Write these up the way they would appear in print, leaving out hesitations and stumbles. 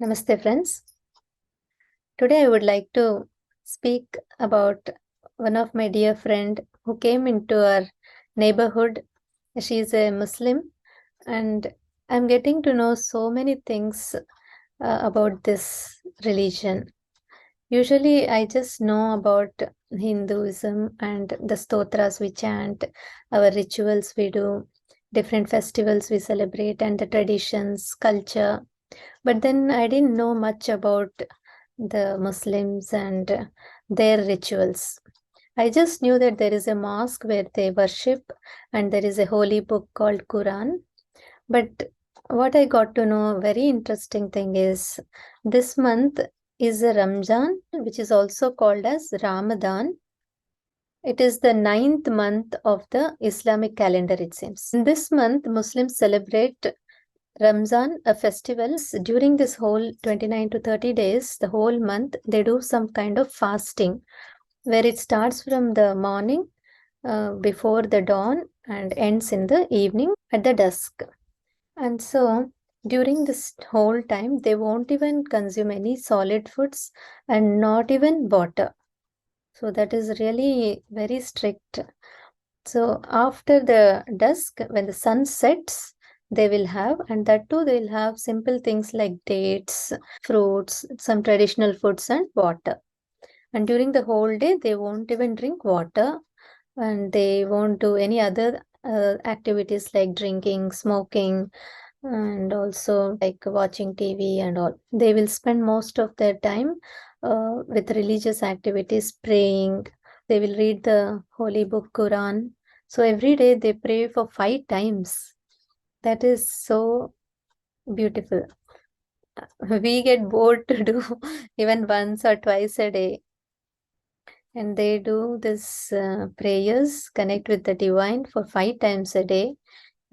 Namaste, friends. Today I would like to speak about one of my dear friend who came into our neighborhood. She is a Muslim, and I'm getting to know so many things about this religion. Usually, I just know about Hinduism and the stotras we chant, our rituals we do, different festivals we celebrate, and the traditions, culture. But then I didn't know much about the Muslims and their rituals. I just knew that there is a mosque where they worship and there is a holy book called Quran. But what I got to know, a very interesting thing is this month is a Ramzan, which is also called as Ramadan. It is the 9th month of the Islamic calendar, it seems. In this month, Muslims celebrate Ramzan, a festival. During this whole 29 to 30 days, the whole month, they do some kind of fasting where it starts from the morning before the dawn and ends in the evening at the dusk. And so during this whole time, they won't even consume any solid foods and not even water. So that is really very strict. So after the dusk, when the sun sets, they will have, and that too, they will have simple things like dates, fruits, some traditional foods, and water. And during the whole day, they won't even drink water and they won't do any other activities like drinking, smoking, and also like watching TV and all. They will spend most of their time with religious activities, praying. They will read the holy book Quran. So every day they pray for 5 times. That is so beautiful. We get bored to do even once or twice a day. And they do this prayers, connect with the divine for 5 times a day,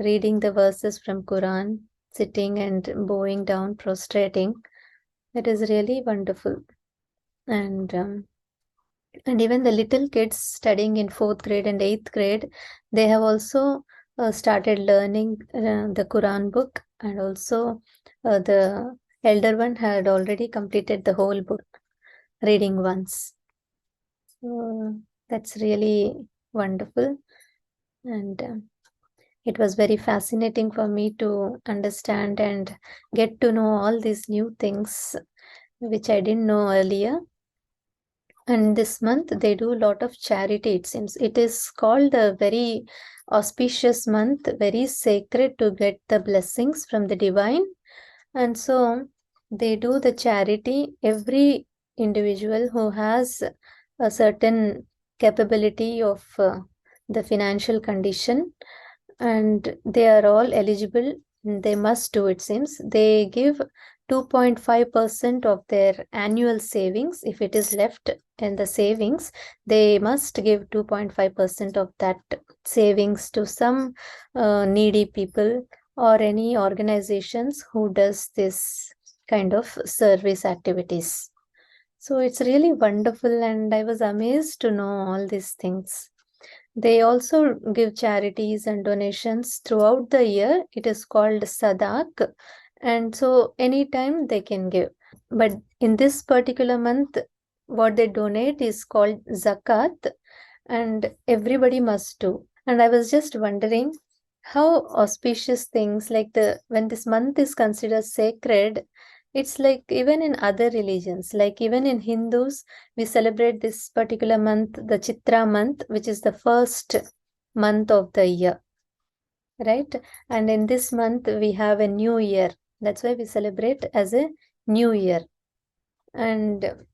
reading the verses from Quran, sitting and bowing down, prostrating. It is really wonderful. And even the little kids studying in 4th grade and 8th grade, they have also started learning the Quran book, and also the elder one had already completed the whole book, reading once. So that's really wonderful. And it was very fascinating for me to understand and get to know all these new things which I didn't know earlier. And this month they do a lot of charity, it seems. It is called a very auspicious month, very sacred to get the blessings from the divine. And so they do the charity. Every individual who has a certain capability of the financial condition, and they are all eligible, they must do, it seems. They give 2.5% of their annual savings. If it is left in the savings, they must give 2.5% of that savings to some needy people or any organizations who does this kind of service activities. So it's really wonderful, and I was amazed to know all these things. They also give charities and donations throughout the year. It is called Sadak, and so anytime they can give. But in this particular month, what they donate is called Zakat, and everybody must do. And I was just wondering how auspicious things like the when this month is considered sacred, it's like even in other religions, like even in Hindus, we celebrate this particular month, the Chitra month, which is the first month of the year, right? And in this month, we have a new year. That's why we celebrate as a new year. And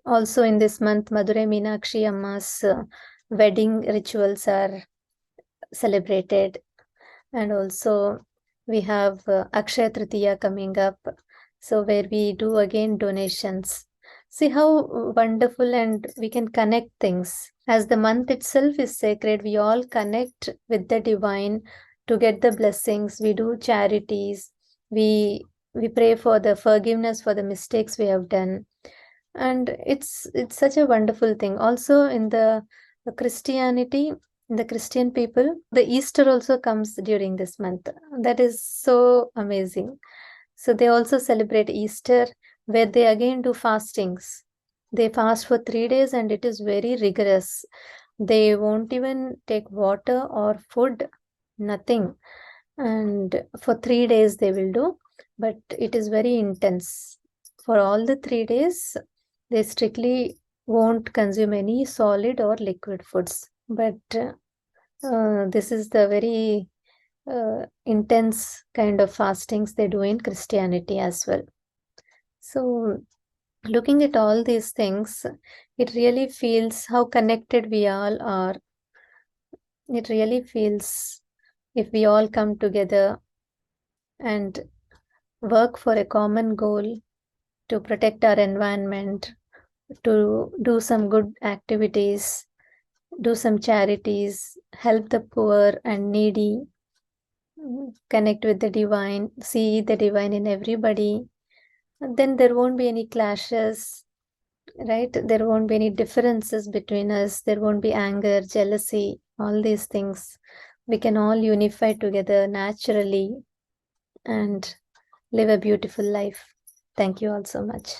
also in this month, Madurai Meenakshi Amma's wedding rituals are celebrated. And also we have Akshaya Tritiya coming up, so where we do again donations. See how wonderful, and we can connect things. As the month itself is sacred, we all connect with the divine to get the blessings. We do charities. We pray for the forgiveness for the mistakes we have done. And it's such a wonderful thing. Also in the Christianity, the Christian people, the Easter also comes during this month. That is so amazing. So they also celebrate Easter, where they again do fastings. They fast for 3 days and it is very rigorous. They won't even take water or food, nothing. And for 3 days they will do, but it is very intense. For all the 3 days, they strictly won't consume any solid or liquid foods. But this is the very intense kind of fastings they do in Christianity as well. So, looking at all these things, it really feels how connected we all are. It really feels if we all come together and work for a common goal to protect our environment, to do some good activities, do some charities, help the poor and needy, connect with the divine, see the divine in everybody, then there won't be any clashes, right? There won't be any differences between us. There won't be anger, jealousy, all these things. We can all unify together naturally and live a beautiful life. Thank you all so much.